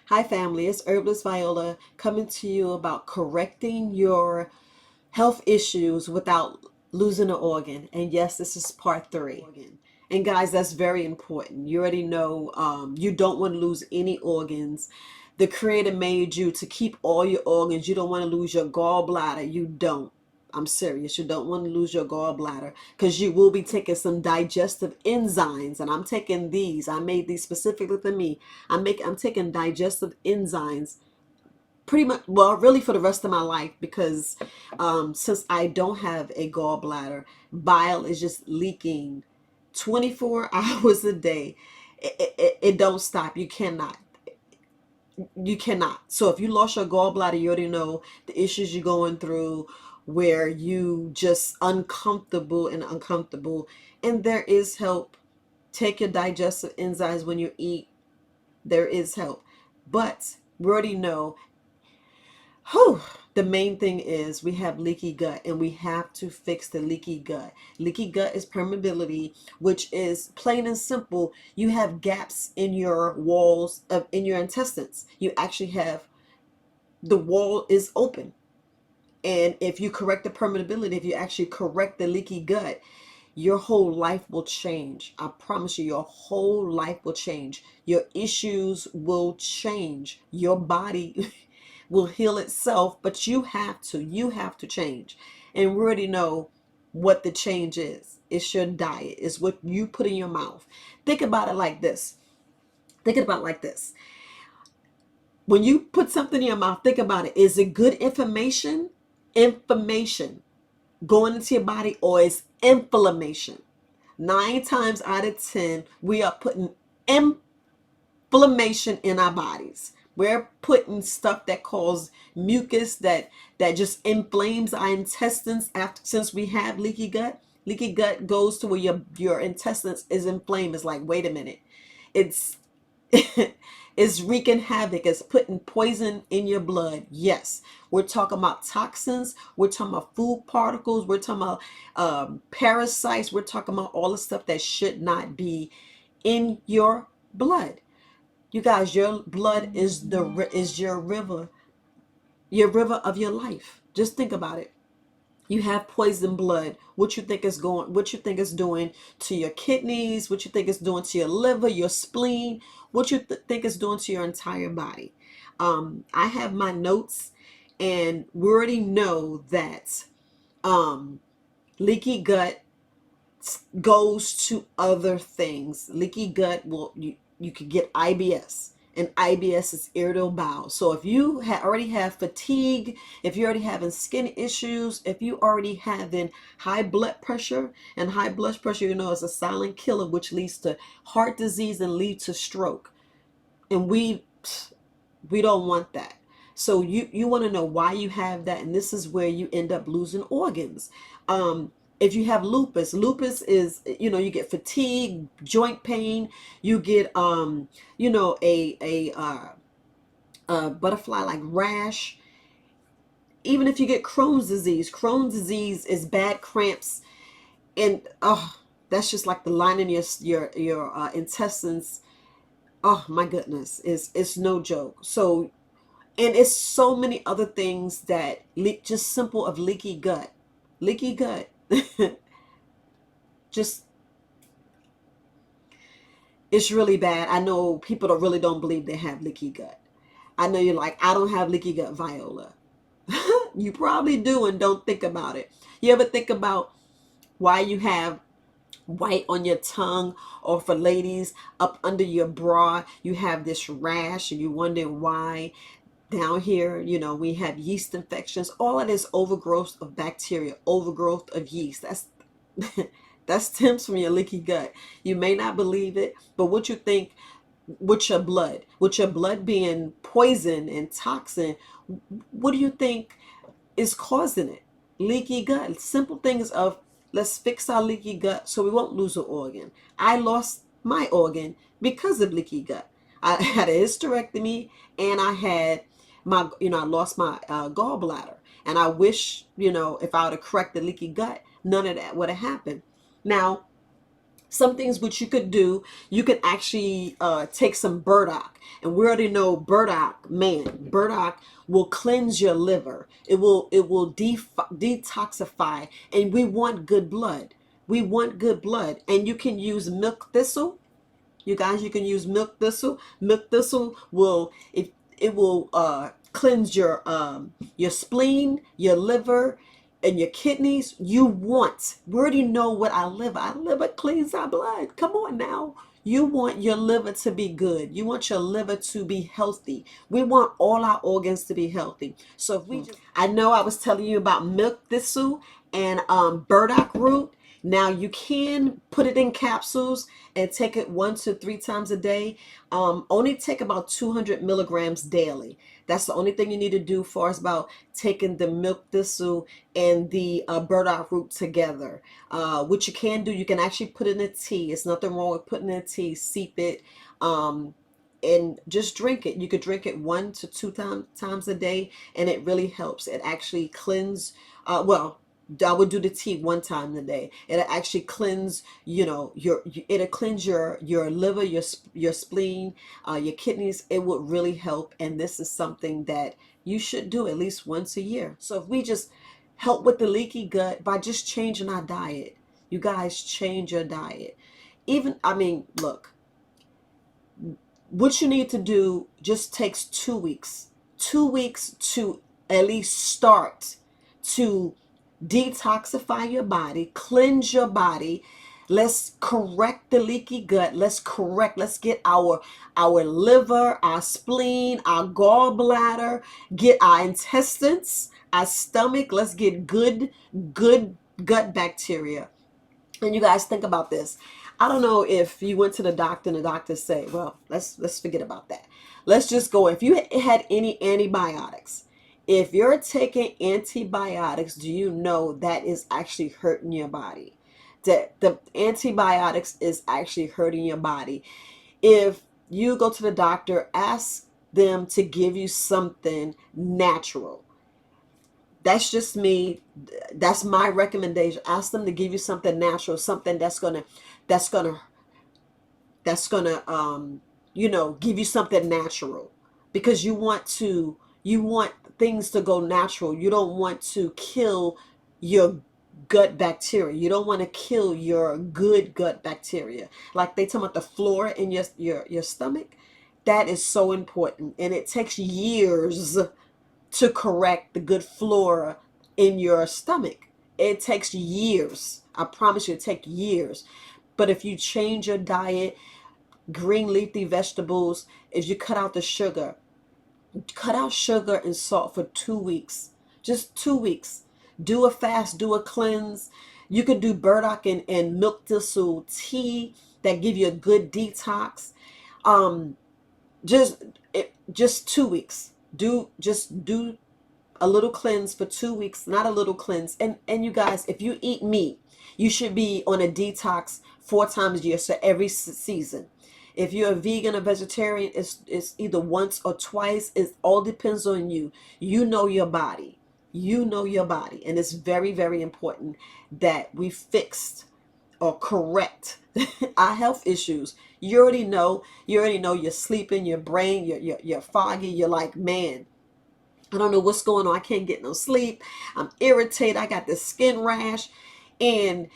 Hi family, it's Herbalist Viola coming to you about correcting your health issues without losing an organ. And yes, this is part 3. And guys, that's very important. You already know you don't want to lose any organs. The Creator made you to keep all your organs. You don't want to lose your gallbladder. You don't. I'm serious. You don't want to lose your gallbladder because you will be taking some digestive enzymes. And I'm taking these. I made these specifically for me. I'm taking digestive enzymes pretty much, well, really for the rest of my life, because since I don't have a gallbladder, bile is just leaking 24 hours a day. It don't stop. You cannot. So if you lost your gallbladder, you already know the issues you're going through, where you just uncomfortable, and there is help. Take your digestive enzymes when you eat. There is help, but we already know. Whew, the main thing is we have leaky gut, and we have to fix the leaky gut. Leaky gut is permeability, which is plain and simple. You have gaps in your walls of in your intestines. You actually have, the wall is open. And if you correct the permeability, if you actually correct the leaky gut, your whole life will change. I promise you, your whole life will change. Your issues will change. Your body will heal itself, but you have to change. And we already know what the change is. It's your diet. It's what you put in your mouth. Think about it like this. Think about it like this. When you put something in your mouth, think about it. Is it good information? Information going into your body, or is inflammation? 9 times out of 10, we are putting inflammation in our bodies. We're putting stuff that causes mucus, that just inflames our intestines. After, since we have leaky gut, leaky gut goes to where your intestines is inflamed. It's like, wait a minute, it's it's wreaking havoc. It's putting poison in your blood. Yes, we're talking about toxins. We're talking about food particles. We're talking about parasites. We're talking about all the stuff that should not be in your blood. You guys, your blood is your river of your life. Just think about it. You have poison blood. What you think is doing to your kidneys, what you think is doing to your liver, your spleen, what you think is doing to your entire body. I have my notes, and we already know that leaky gut goes to other things. Leaky gut will, you could get IBS, and IBS is irritable bowel. So if you already have fatigue, if you're already having skin issues, if you already having high blood pressure, and high blood pressure, is a silent killer, which leads to heart disease and leads to stroke. And we don't want that. So you want to know why you have that, and this is where you end up losing organs. If you have lupus is, you get fatigue, joint pain, you get a butterfly like rash. Even if you get Crohn's disease is bad cramps, and that's just like the lining your intestines. Oh my goodness, it's no joke. So, and it's so many other things that just simple of leaky gut. Just, it's really bad. I know people don't believe they have leaky gut. I know you're like, I don't have leaky gut, Viola. You probably do and don't think about it. You ever think about why you have white on your tongue, or for ladies up under your bra, you have this rash and you wonder why? Down here, we have yeast infections. All of this overgrowth of bacteria, overgrowth of yeast. That stems from your leaky gut. You may not believe it, but what you think, with your blood being poison and toxin, what do you think is causing it? Leaky gut. Simple things of, let's fix our leaky gut so we won't lose an organ. I lost my organ because of leaky gut. I had a hysterectomy, and I lost my gallbladder. And I wish, if I would have corrected leaky gut, none of that would have happened. Now, Some things which you could do, you can actually take some burdock. And we already know burdock, man, burdock will cleanse your liver. It will detoxify. And we want good blood. We want good blood. And you can use milk thistle. You guys, you can use milk thistle. Milk thistle will it will cleanse your spleen, your liver, and your kidneys. You want. We already know what our liver. Our liver cleans our blood. Come on now. You want your liver to be good. You want your liver to be healthy. We want all our organs to be healthy. So if we just, I know I was telling you about milk thistle and burdock root. Now you can put it in capsules and take it 1 to 3 times a day. Only take about 200 milligrams daily. That's the only thing you need to do for us about taking the milk thistle and the burdock root together. What you can do, you can actually put it in a tea. It's nothing wrong with putting it in a tea. Steep it. And just drink it. You could drink it 1 to 2 times a day, and it really helps. It actually cleanses. I would do the tea 1 time a day. It'll actually cleanse, it'll cleanse your liver, your spleen, your kidneys. It would really help. And this is something that you should do at least once a year. So if we just help with the leaky gut by just changing our diet, you guys change your diet. Look, what you need to do just takes 2 weeks. 2 weeks to at least start to detoxify your body, cleanse your body. Let's correct the leaky gut. Let's get our liver, our spleen, our gallbladder, get our intestines, our stomach. Let's get good gut bacteria. And you guys think about this. I don't know if you went to the doctor and the doctor say, well, let's forget about that. Let's just go. If you had any antibiotics, if you're taking antibiotics, do you know that is actually hurting your body? That the antibiotics is actually hurting your body. If you go to the doctor, ask them to give you something natural. That's just me. That's my recommendation. Ask them to give you something natural, something that's gonna give you something natural, because you want things to go natural. You don't want to kill your gut bacteria. You don't want to kill your good gut bacteria. Like they talk about the flora in your stomach. That is so important, and it takes years to correct the good flora in your stomach. It takes years. I promise you, it takes years. But if you change your diet, green leafy vegetables, if you cut out the sugar, cut out sugar and salt for 2 weeks, just 2 weeks. Do a fast, do a cleanse. You could do burdock and milk thistle tea that give you a good detox. Um, just 2 weeks. Do a little cleanse for 2 weeks, not a little cleanse. And you guys, if you eat meat, you should be on a detox 4 times a year, so every season. If you're a vegan or vegetarian, it's either once or twice. It all depends on you. You know your body. You know your body. And it's very, very important that we fixed or correct our health issues. You already know you're sleeping, your brain, you're foggy. You're like, man, I don't know what's going on. I can't get no sleep. I'm irritated. I got this skin rash. And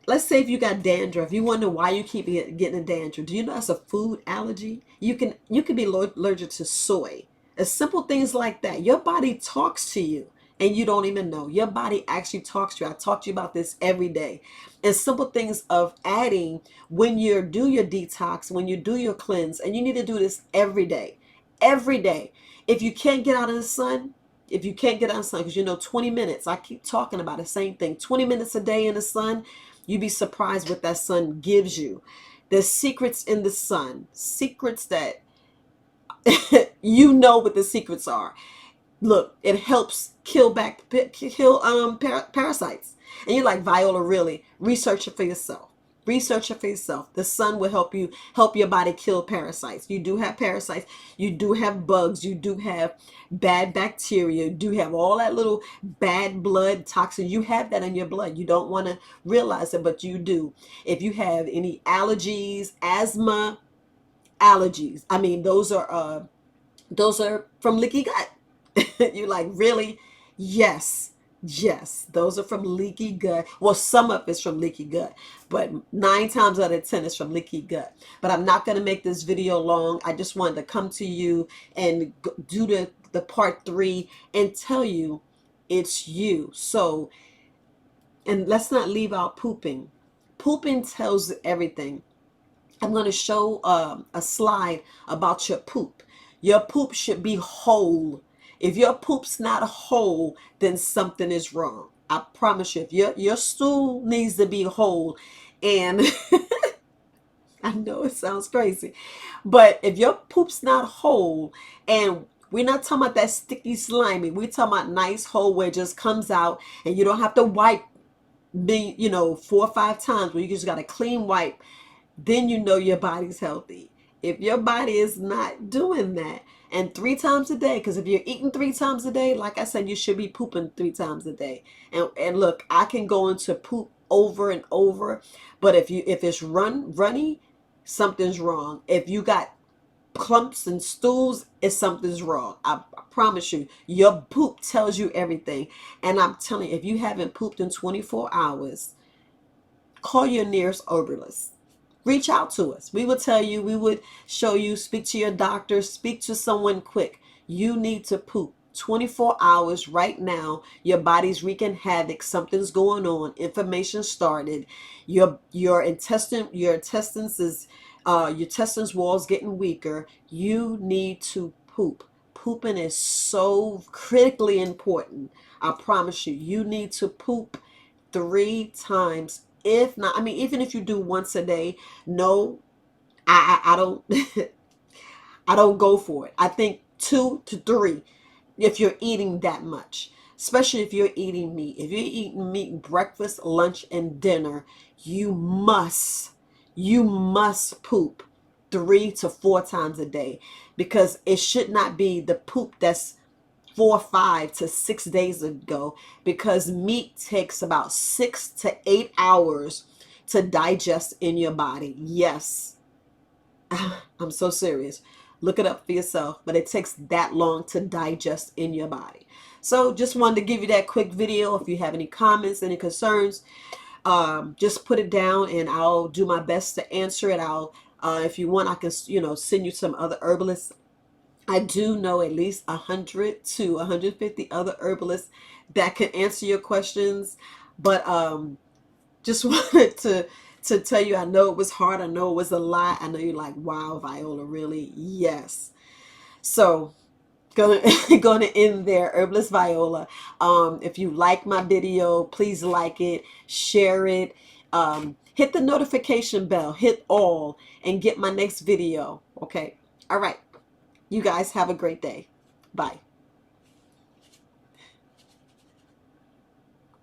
let's say if you got dandruff, you wonder why you keep getting a dandruff. Do you know that's a food allergy? You can be allergic to soy. As simple things like that. Your body talks to you and you don't even know. Your body actually talks to you. I talk to you about this every day. And simple things of adding when you do your detox, when you do your cleanse, and you need to do this every day. Every day. If you can't get out in the sun, because 20 minutes, I keep talking about the same thing, 20 minutes a day in the sun, you'd be surprised what that sun gives you. There's secrets in the sun, secrets that you know what the secrets are. Look, it helps kill parasites. And you're like, Viola, really? Research it for yourself. Research it for yourself. The sun will help your body kill parasites. You do have parasites. You do have bugs. You do have bad bacteria. You do have all that little bad blood toxin. You have that in your blood. You don't want to realize it, but you do. If you have any allergies, asthma, allergies, I mean, those are from leaky gut. You're like, really? Yes. Yes, those are from leaky gut. Well, some of it's from leaky gut, but 9 times out of 10 is from leaky gut. But I'm not going to make this video long. I just wanted to come to you and do the part 3 and tell you it's you. So, and let's not leave out pooping. Pooping tells everything. I'm going to show a slide about your poop. Your poop should be whole. If your poop's not whole, then something is wrong. I promise you, if your stool needs to be whole, and I know it sounds crazy, but if your poop's not whole, and we're not talking about that sticky slimy, we're talking about nice whole where it just comes out and you don't have to wipe me, 4 or 5 times, where you just got a clean wipe, then you know your body's healthy. If your body is not doing that, and 3 times a day, because if you're eating 3 times a day, like I said, you should be pooping 3 times a day. And look, I can go into poop over and over, but if it's runny, something's wrong. If you got clumps and stools, it's something's wrong. I promise you, your poop tells you everything. And I'm telling you, if you haven't pooped in 24 hours, call your nearest herbalist. Reach out to us. We will tell you, we would show you, speak to your doctor, speak to someone quick. You need to poop. 24 hours right now, your body's wreaking havoc, something's going on, inflammation started, your intestines is your intestines walls getting weaker. You need to poop. Pooping is so critically important. I promise you, you need to poop 3 times. If not, I mean, even if you do once a day, no, I don't I don't go for it. I think 2 to 3 if you're eating that much, especially if you're eating meat. If you're eating meat breakfast, lunch, and dinner, you must poop 3 to 4 times a day, because it should not be the poop that's 4, 5 to 6 days ago, because meat takes about 6 to 8 hours to digest in your body. Yes, I'm so serious. Look it up for yourself, but it takes that long to digest in your body. So just wanted to give you that quick video. If you have any comments, any concerns, just put it down and I'll do my best to answer it. If you want, I can, send you some other herbalists. I do know at least 100 to 150 other herbalists that can answer your questions. But just wanted to tell you, I know it was hard. I know it was a lot. I know you're like, wow, Viola, really? Yes. So gonna end there. Herbalist Viola. If you like my video, please like it, share it, hit the notification bell, hit all, and get my next video. Okay. All right. You guys have a great day. Bye.